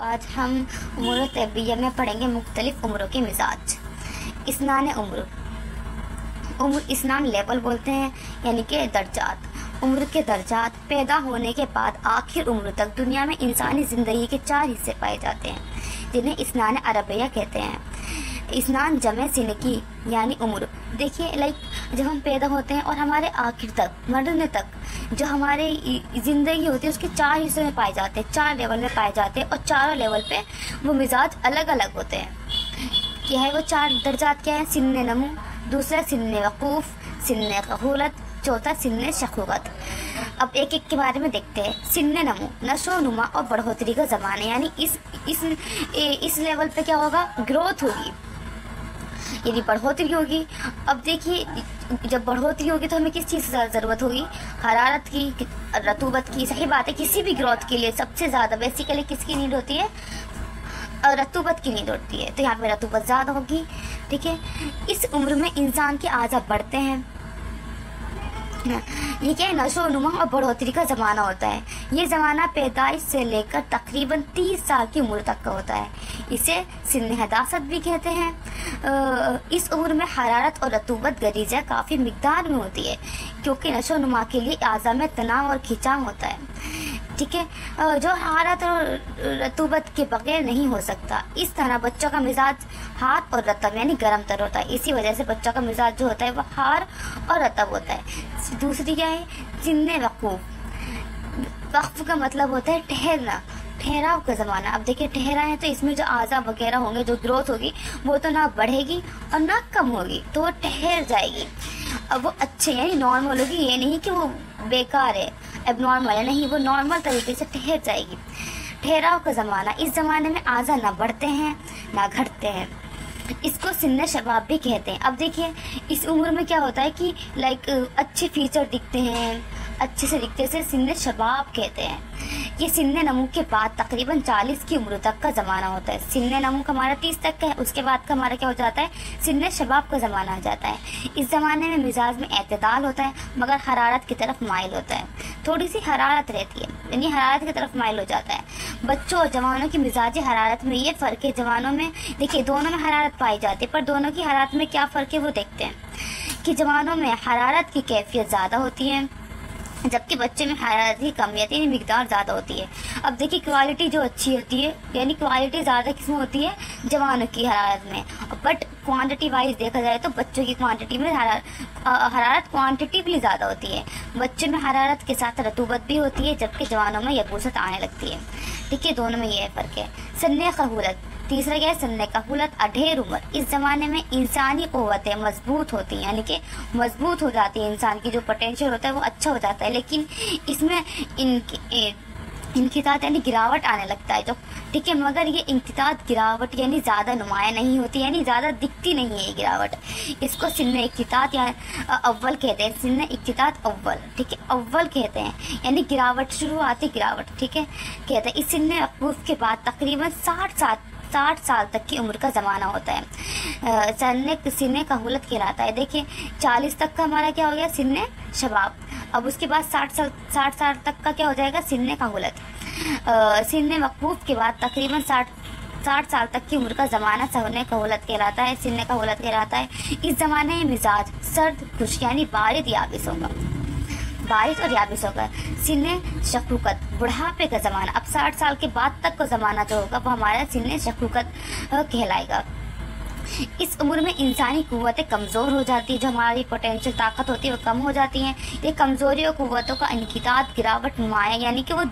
आज हम उम्र तैबिया में पढ़ेंगे मुख्तलिफ उम्रों के मिजाज। इस्नान उम्र, उम्र इस्नान लेवल बोलते हैं, यानी कि दर्जात। उम्र के दर्जात पैदा होने के बाद आखिर उम्र तक दुनिया में इंसानी ज़िंदगी के 4 हिस्से पाए जाते हैं, जिन्हें इस्नान अरबिया कहते हैं। इस्नान जमे सिन की यानी उम्र। देखिए जब हम पैदा होते हैं और हमारे आखिर तक मरने तक जो हमारे ज़िंदगी होती है उसके 4 हिस्सों में पाए जाते हैं, 4 लेवल में पाए जाते हैं और चारों लेवल पे वो मिजाज अलग अलग होते हैं। क्या है वो 4 दर्जात? क्या है? सिन्ने नमू, दूसरा सिन्ने वकूफ़, सिन्ने कहूलत, चौथा सिन्ने शखूवत। अब एक एक के बारे में देखते हैं। सिन्ने नमू नशो नुमा और बढ़ोतरी का ज़माना, यानी इस लेवल पे क्या होगा? ग्रोथ होगी, यानी बढ़ोतरी होगी। अब देखिए जब बढ़ोतरी होगी तो हमें किस चीज़ की ज़्यादा ज़रूरत होगी? हरारत की, रतूबत की। सही बात है, किसी भी ग्रोथ के लिए सबसे ज़्यादा बेसिकली किसकी नीड होती है? रतूबत की नीड होती है। तो यहाँ पे रतूबत ज़्यादा होगी। ठीक है, इस उम्र में इंसान के आज़ा बढ़ते हैं। ये क्या है? नशो नुमा और बढ़ोतरी का ज़माना होता है। ये ज़माना पैदाइश से लेकर तकरीबन 30 साल की उम्र तक का होता है। इसे सिन्न हदासत भी कहते हैं। इस उम्र में हरारत और रतूबत गरीजा काफ़ी मिकदार में होती है, क्योंकि नशो नुमा के लिए आज़ा में तनाव और खिंचाव होता है। ठीक है, जो हरारत और रतूबत के बगैर नहीं हो सकता। इस तरह बच्चों का मिजाज हार और रतब यानी गर्म तर होता है। इसी वजह से बच्चों का मिजाज जो होता है वह हार और रतब होता है। दूसरी क्या है? सिन्ने वक़ूफ़। वक़्फ़ का मतलब होता है ठहरना, ठहराव का ज़माना। अब देखिए ठहरा है तो इसमें जो आज़ा वगैरह होंगे, जो ग्रोथ होगी वो तो ना बढ़ेगी और ना कम होगी, तो वो ठहर जाएगी। अब वो अच्छे यानी नॉर्मल होगी, ये नहीं कि वो बेकार है, एबनॉर्मल है, नहीं, वो नॉर्मल तरीके से ठहर जाएगी। ठहराव का ज़माना। इस ज़माने में आज़ा ना बढ़ते हैं ना घटते हैं। इसको सिन्ने शबाब भी कहते हैं। अब देखिए इस उम्र में क्या होता है कि अच्छे फीचर दिखते हैं, अच्छे से दिखते से सिन्ने शबाब कहते हैं। ये सिन्ने नमू के बाद तकरीबन 40 की उम्र तक का ज़माना होता है। सिन्ने नमू का हमारा 30 तक का है, उसके बाद का हमारा क्या हो जाता है? सिन्ने शबाब का ज़माना आ जाता है। इस ज़माने में मिजाज में एतदाल होता है, मगर हरारत की तरफ माइल होता है। थोड़ी सी हरारत रहती है, यानी हरारत की तरफ माइल हो जाता है। बच्चों और जवानों की मिजाजी हरारत में ये फ़र्क है। जवानों में देखिए दोनों में हरारत पाई जाती है, पर दोनों की हरारत में क्या फ़र्क है वो देखते हैं कि जवानों में हरारत की कैफियत ज़्यादा होती है, जबकि बच्चे में हरारत की कमियत यानी मिकदार ज़्यादा होती है। अब देखिए क्वालिटी जो अच्छी होती है, यानी क्वालिटी ज़्यादा किसमें होती है? जवानों की हरारत में। बट क्वांटिटी वाइज देखा जाए तो बच्चों की क्वांटिटी में हरारत क्वांटिटिवली ज़्यादा होती है। बच्चों में हरारत के साथ रतूबत भी होती है, जबकि जवानों में यबूसत आने लगती है। ठीक है, दोनों में ये फ़र्क है। सन्ने कहूलत। तीसरा क्या है? सन्ने कहूलत अढेर उम्र। इस ज़माने में इंसानी क़ुव्वतें मजबूत होती हैं, यानी कि मजबूत हो जाती है। इंसान की जो पोटेंशियल होता है वो अच्छा हो जाता है, लेकिन इसमें इनकितात यानी गिरावट आने लगता है जो। ठीक है, मगर ये इनकितात गिरावट यानी ज़्यादा नुमाया नहीं होती, यानी ज़्यादा दिखती नहीं है ये गिरावट। इसको सिन्ने इक्तितात या अव्वल कहते हैं। सिन्ने इक्तितात अव्वल, ठीक है, अव्वल कहते हैं, यानी गिरावट, शुरुआती गिरावट। ठीक है, कहते हैं। इस सिन्ने वक़ूफ़ के बाद तकरीबन 60 साल तक की उम्र का ज़माना होता है। सिन्ने कहूलत कहलाता है। देखिए 40 तक का हमारा क्या हो गया? सिन्ने शबाब। अब उसके बाद 60 साल तक का क्या हो जाएगा? सिन्ने कहूलत। सिन्ने वक़ूफ़ के बाद तकरीबन 60 साल तक की उम्र का ज़माना सिन्ने कहूलत कहलाता है, सिन्ने कहूलत कहलाता है। इस ज़माने में मिजाज सर्द खुश यानी बारिद याबिस होगा, बारिश और याबिस होगा। सिन्ने शखूकत बुढ़ापे का ज़माना। अब 60 साल के बाद तक का ज़माना जो होगा वो हमारा सिन्ने शखूकत कहलाएगा। इस उम्र में इंसानी कुव्वतें कमज़ोर हो जाती है, जो हमारी पोटेंशियल ताकत होती है वो कम हो जाती हैं। ये कमज़ोरी और कुव्वतों का इनकितात गिरावट नुमाया यानी कि वो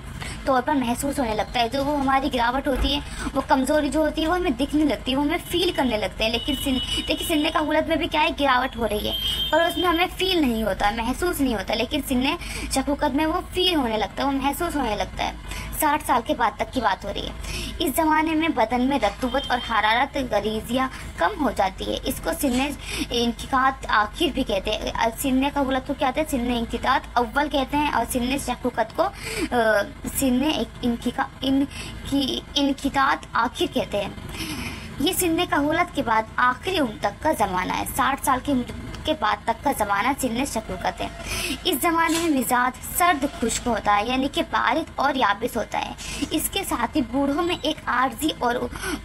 तौर पर महसूस होने लगता है। जो वो हमारी गिरावट होती है, वो कमज़ोरी जो होती है वो हमें दिखने लगती है, वो हमें फील करने लगते हैं। लेकिन देखिए सिन्ने कहूलत में भी क्या है? गिरावट हो रही है, पर उसमें हमें फील नहीं होता, महसूस नहीं होता। लेकिन सिन्ने शखूकत में वो फील होने लगता है, वो महसूस होने लगता है। 60 साल के बाद तक की बात हो रही है। इस ज़माने में बदन में रतूबत और हरारत गरीजिया कम हो जाती है। इसको सिन्ने इनकितात आखिर भी कहते हैं। सिन्ने कहूलत को क्या कहते हैं? सिन्ने इनकितात अव्वल कहते हैं, और सिन्ने शखूकत को सिन्ने इनकितात आखिर कहते हैं। ये सिन्ने कहूलत के बाद आखिरी उम्र तक का ज़माना है। 60 साल की के बाद तक का ज़माना सिन्न शक्ल कहते हैं। इस ज़माने में मिजाज सर्द खुश्क होता है, यानी कि बारिद और याबिस होता है। इसके साथ ही बूढ़ों में एक आर्जी और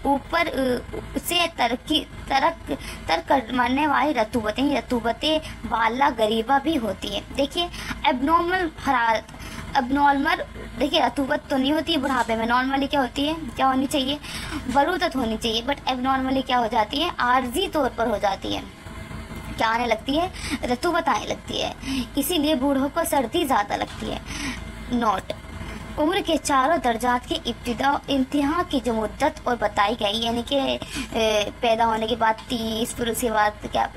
ऊपर से तरक मरने वाली रतूबतें वाला गरीबा भी होती है। देखिए एबनॉर्मल हरारत, अबनॉर्मल देखिए रतूबत तो नहीं होती है बुढ़ापे में। नॉर्मली क्या होती है, क्या होनी चाहिए, बरूदत होनी चाहिए, बट एबनॉर्मली क्या हो जाती है, आर्जी तौर पर हो जाती है। क्या आने लगती है, रतूबत आने लगती है। इसीलिए बूढ़ों को सर्दी ज़्यादा लगती है। नोट, उम्र के चारों दर्जात की इंतहा की जो मुद्दत और बताई गई, यानी कि पैदा होने के बाद 30, फिर उसके बाद क्या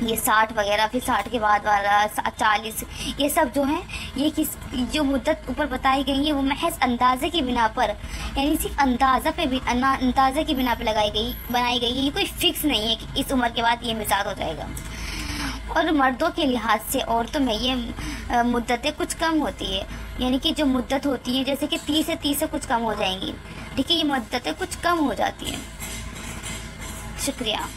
ये 60 वगैरह, फिर 60 के बाद वाला 40, ये सब जो है ये जो मुद्दत ऊपर बताई गई है वो महज अंदाजे की बिना पर, यानी सिर्फ अंदाजे की बिना पर बनाई गई है। ये कोई फिक्स नहीं है कि इस उम्र के बाद ये मिजाज हो जाएगा। और मर्दों के लिहाज से औरतों में ये मुद्दतें कुछ कम होती है, यानी कि जो मुद्दत होती है जैसे कि 30 से कुछ कम हो जाएंगी। ठीक है, ये मुद्दतें कुछ कम हो जाती हैं। शुक्रिया।